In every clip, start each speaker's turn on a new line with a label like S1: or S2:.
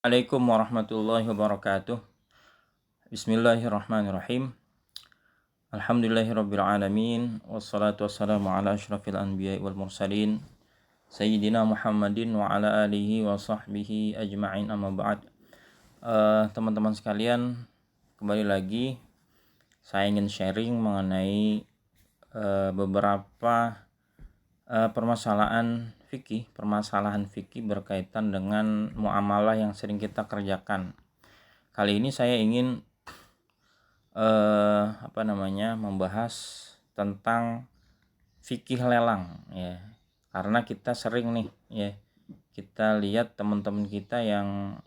S1: Assalamualaikum warahmatullahi wabarakatuh. Bismillahirrahmanirrahim. Alhamdulillahirabbil alamin wassalatu wassalamu ala asyrafil anbiya'i wal mursalin sayyidina Muhammadin wa ala alihi wa sahbihi ajma'in amma ba'd. Teman-teman sekalian, kembali lagi saya ingin sharing mengenai beberapa permasalahan fikih berkaitan dengan muamalah yang sering kita kerjakan. Kali ini saya ingin membahas tentang fikih lelang ya. Karena kita sering nih ya, kita lihat teman-teman kita yang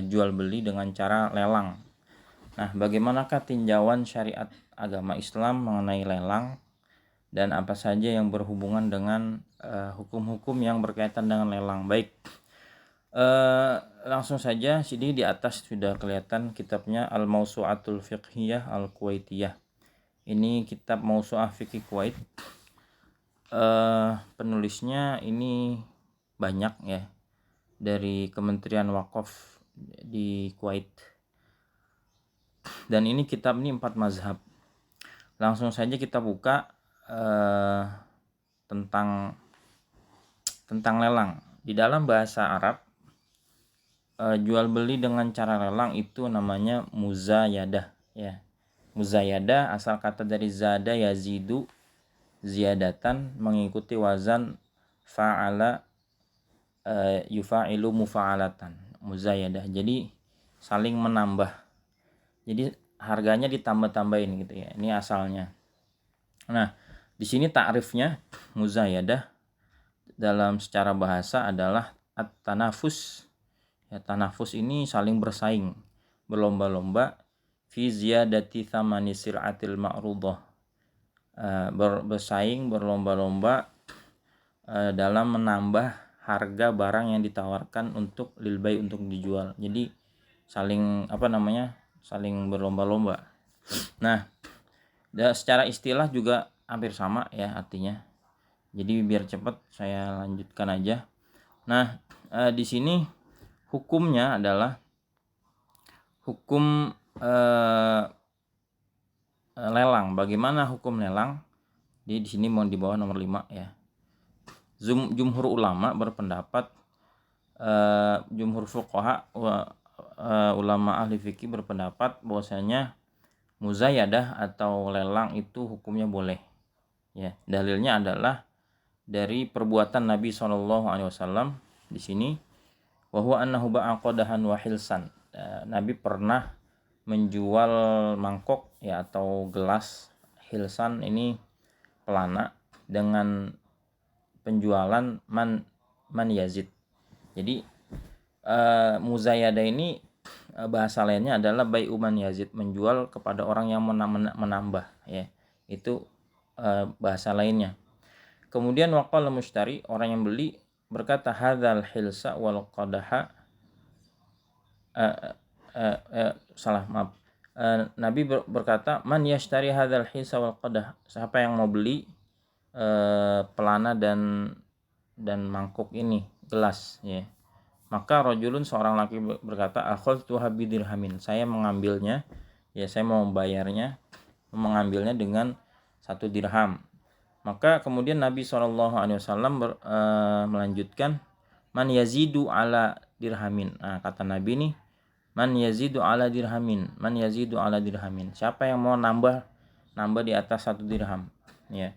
S1: jual beli dengan cara lelang. Nah, bagaimanakah tinjauan syariat agama Islam mengenai lelang dan apa saja yang berhubungan dengan hukum-hukum yang berkaitan dengan lelang? Baik, langsung saja. Sini di atas sudah kelihatan kitabnya Al-Mawsu'atul Fiqhiyah Al-Kuwaitiyah. Ini kitab Mawsu'ah Fikih Kuwait. Penulisnya ini banyak ya, dari Kementerian Wakaf di Kuwait. Dan ini kitab ini 4 mazhab. Langsung saja kita buka tentang lelang. Di dalam bahasa Arab, jual beli dengan cara lelang itu namanya muzayadah ya. Muzayadah asal kata dari zada yazidu ziyadatan, mengikuti wazan fa'ala yufa'ilu mufa'alatan. Muzayadah jadi saling menambah, jadi harganya ditambah-tambahin gitu ya. Ini asalnya. Nah, di sini ta'rifnya muzayadah dalam secara bahasa adalah at-tanafus. Ya, tanafus ini saling bersaing, berlomba-lomba fi ziyadati thamani sil'atil ma'rudah. Bersaing, berlomba-lomba dalam menambah harga barang yang ditawarkan untuk lilbai, untuk dijual. Jadi saling saling berlomba-lomba. Nah, secara istilah juga hampir sama ya artinya. Jadi biar cepat saya lanjutkan aja. Nah, di sini hukumnya adalah hukum lelang. Bagaimana hukum lelang? Di sini mau di bawah nomor 5 ya. Jumhur ulama berpendapat, jumhur fuqaha ulama ahli fikih berpendapat bahwasanya muzayadah atau lelang itu hukumnya boleh. Ya, dalilnya adalah dari perbuatan Nabi SAW di sini, wa huwa annahu ba'aqadahan wa hilsan. Nabi pernah menjual mangkok ya atau gelas, hilsan ini pelana, dengan penjualan man yazid. Jadi muzayadah ini bahasa lainnya adalah bai'u man yazid, menjual kepada orang yang menambah ya. Itu bahasa lainnya. Kemudian waqala mushtari, orang yang beli berkata hadzal hilsa wal qadaha, Nabi berkata man yashtari hadzal hilsa wal qadah, siapa yang mau beli pelana dan mangkuk ini, gelas ya. Maka rajulun, seorang laki berkata akhadtuha bidirhamin, saya mengambilnya ya, saya mau membayarnya, mengambilnya dengan 1 dirham. Maka kemudian Nabi SAW melanjutkan man yazidu ala dirhamin. Nah, kata Nabi nih, man yazidu ala dirhamin, man yazidu ala dirhamin, siapa yang mau nambah di atas 1 dirham ya.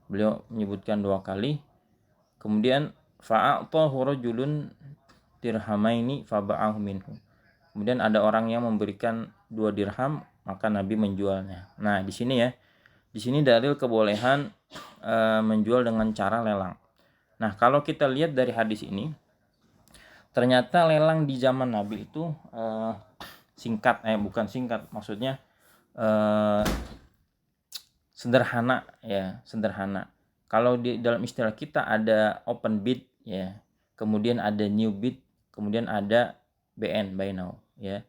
S1: Beliau menyebutkan 2 kali. Kemudian fa'atahu rajulun dirhamaini faba'ahu minhu, kemudian ada orang yang memberikan 2 dirham, maka Nabi menjualnya. Nah, di sini ya, di sini dalil kebolehan menjual dengan cara lelang. Nah, kalau kita lihat dari hadis ini, ternyata lelang di zaman Nabi itu bukan singkat, maksudnya sederhana ya, sederhana. Kalau di dalam istilah kita ada open bid ya, kemudian ada new bid, kemudian ada BN, buy now ya.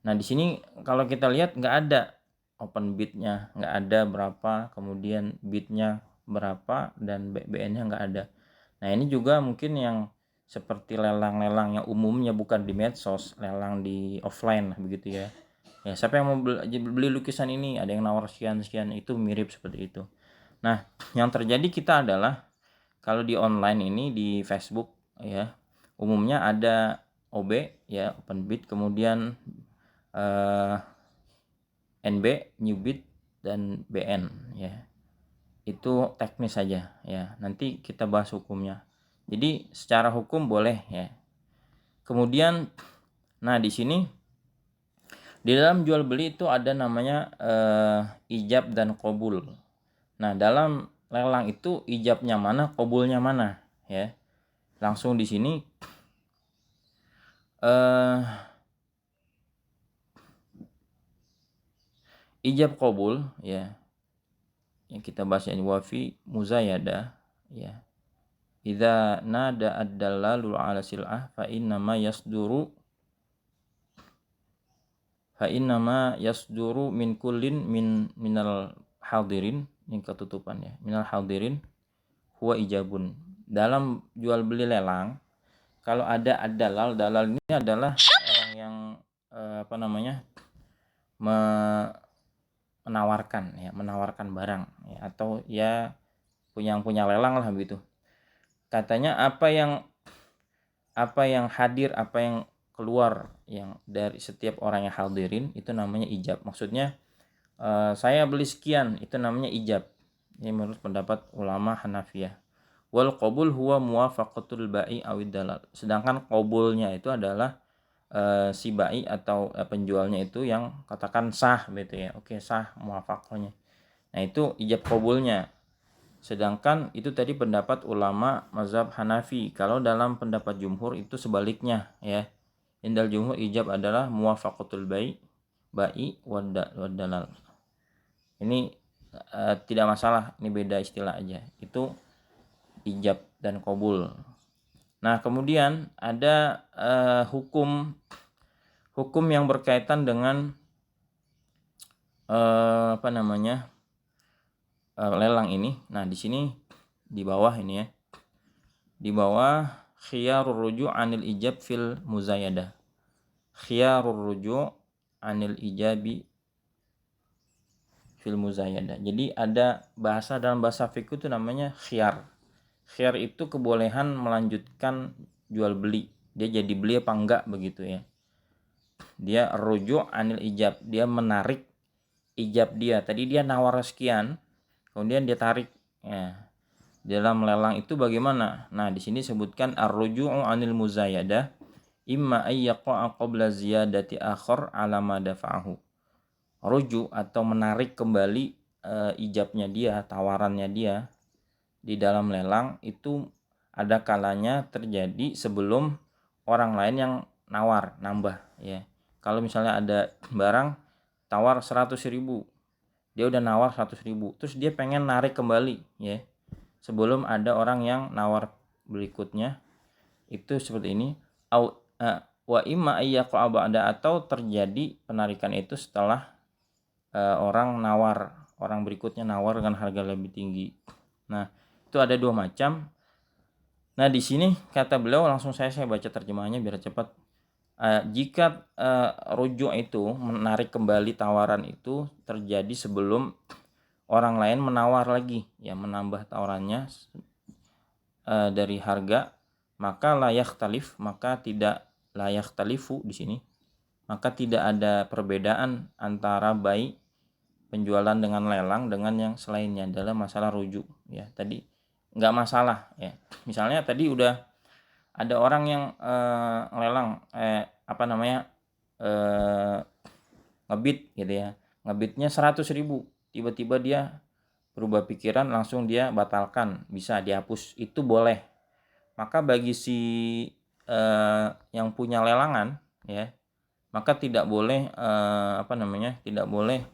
S1: Nah, di sini kalau kita lihat nggak ada open bidnya, nggak ada berapa, kemudian bidnya berapa, dan BN-nya nggak ada. Nah, ini juga mungkin yang seperti lelang-lelang yang umumnya bukan di medsos, lelang di offline begitu ya. Ya, siapa yang mau beli lukisan ini, ada yang nawar sekian-sekian, itu mirip seperti itu. Nah, yang terjadi kita adalah kalau di online ini di Facebook ya, umumnya ada OB ya, Openbid, kemudian NB, Newbid, dan BN ya. Itu teknis saja ya. Nanti kita bahas hukumnya. Jadi secara hukum boleh ya. Kemudian nah di sini di dalam jual beli itu ada namanya ijab dan qabul. Nah, dalam lelang itu ijabnya mana, qabulnya mana ya. Langsung di sini ijab qabul ya. Yang kita bahas ini wafi muzayada ya. Idza nada ad-dallalu 'ala sil'ah fa innama yasduru min kullin minal hadirin, yang ketutupan ya, minal hadirin huwa ijabun. Dalam jual beli lelang kalau ada ad-dalal, dalal ini adalah orang yang menawarkan barang ya, atau ya punya lelang lah begitu. Katanya apa yang hadir, apa yang keluar yang dari setiap orang yang hadirin itu namanya ijab. Maksudnya saya beli sekian, itu namanya ijab. Ini menurut pendapat ulama Hanafiyah. Wal qabul huwa muwafaqatul ba'i awid dalal. Sedangkan qabulnya itu adalah si ba'i atau penjualnya itu yang katakan sah gitu ya. Oke, sah muwafaqahnya. Nah, itu ijab qabulnya. Sedangkan itu tadi pendapat ulama mazhab Hanafi. Kalau dalam pendapat jumhur itu sebaliknya ya. Indal jumhur ijab adalah muwafaqatul ba'i wad dalal. Ini tidak masalah, ini beda istilah aja. Itu ijab dan qabul. Nah, kemudian ada hukum yang berkaitan dengan lelang ini. Nah, di sini di bawah ini ya. Di bawah khiyarur ruju' anil ijab fil muzayadah. Khiyarur ruju' anil ijabi fil muzayadah. Jadi ada dalam bahasa fikih itu namanya khiyar. Khiyar itu kebolehan melanjutkan jual beli. Dia jadi beli apa enggak begitu ya. Dia rujuk anil ijab, dia menarik ijab dia. Tadi dia nawar sekian, kemudian dia tarik. Ya. Dalam lelang itu bagaimana? Nah, di sini sebutkan ar-ruju'u anil muzayadah imma ayyaqa qabla ziyadati akhar ala ma dafa'ahu. Rujuk atau menarik kembali ijabnya dia, tawarannya dia di dalam lelang itu ada kalanya terjadi sebelum orang lain yang nambah ya. Kalau misalnya ada barang tawar 100.000, dia udah nawar 100.000, terus dia pengen narik kembali ya, sebelum ada orang yang nawar berikutnya, itu seperti ini. Wa imma ayyaqa ba'da, atau terjadi penarikan itu setelah orang berikutnya nawar dengan harga lebih tinggi. Nah, itu ada dua macam. Nah, di sini kata beliau, langsung saya baca terjemahannya biar cepat. Jika rujuk itu menarik kembali tawaran itu terjadi sebelum orang lain menawar lagi ya, menambah tawarannya dari harga, maka tidak layak talifu di sini, maka tidak ada perbedaan antara baik penjualan dengan lelang dengan yang selainnya dalam masalah rujuk ya. Tadi nggak masalah ya. Misalnya tadi udah ada orang yang lelang ngebid gitu ya, ngebidnya 100.000, tiba-tiba dia berubah pikiran, langsung dia batalkan, bisa dihapus, itu boleh. Maka bagi si yang punya lelangan ya, maka tidak boleh tidak boleh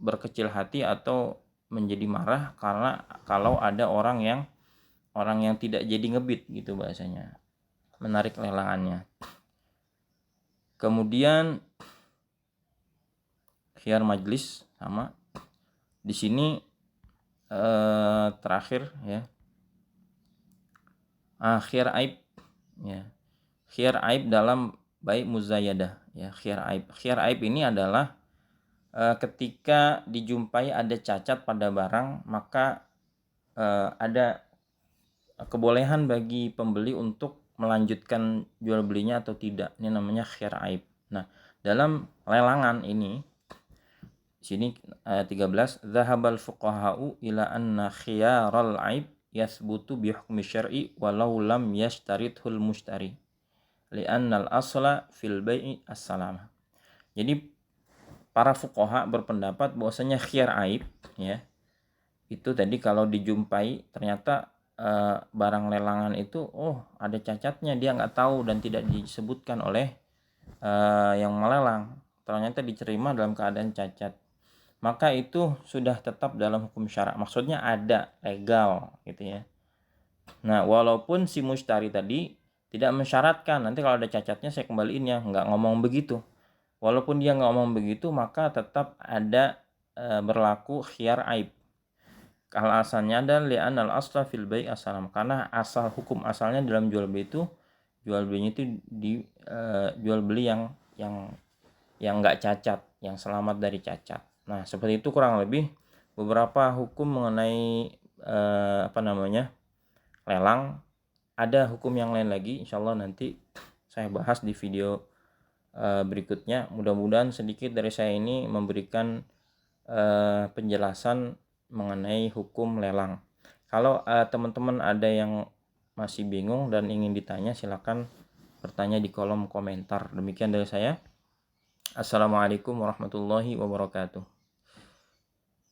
S1: berkecil hati atau menjadi marah karena kalau ada orang yang tidak jadi ngebid gitu bahasanya, menarik lelangannya. Kemudian khiyar majlis sama di sini terakhir ya, Khiyar aib ya. Khiyar aib dalam baik muzayadah ya. Khiyar aib ini adalah ketika dijumpai ada cacat pada barang, maka ada kebolehan bagi pembeli untuk melanjutkan jual belinya atau tidak. Ini namanya khiyar aib. Nah, dalam lelangan ini sini ayat 13, zahabal fuqaha'u ila anna khiyaral aib yasbutu bi hukmi syar'i walau lam yashtarithul mushtari li'annal asla fil bai'i as-salamah. Jadi para fuqaha berpendapat bahwasanya khiyar aib ya, itu tadi kalau dijumpai ternyata barang lelangan itu ada cacatnya, dia nggak tahu dan tidak disebutkan oleh yang melelang, ternyata diterima dalam keadaan cacat, maka itu sudah tetap dalam hukum syara, maksudnya ada legal gitu ya. Nah, walaupun si mushtari tadi tidak mensyaratkan nanti kalau ada cacatnya saya kembaliin ya, nggak ngomong begitu. Walaupun dia nggak ngomong begitu, maka tetap ada berlaku khiyar aib. Alasannya adalah li'anal asla fil bai' as-salam, karena asal hukum asalnya dalam jual beli itu jual belinya itu di jual beli yang nggak cacat, yang selamat dari cacat. Nah, seperti itu kurang lebih beberapa hukum mengenai lelang. Ada hukum yang lain lagi, insyaallah nanti saya bahas di video berikutnya. Mudah-mudahan sedikit dari saya ini memberikan penjelasan mengenai hukum lelang. Kalau teman-teman ada yang masih bingung dan ingin ditanya, silakan bertanya di kolom komentar. Demikian dari saya. Assalamualaikum warahmatullahi wabarakatuh.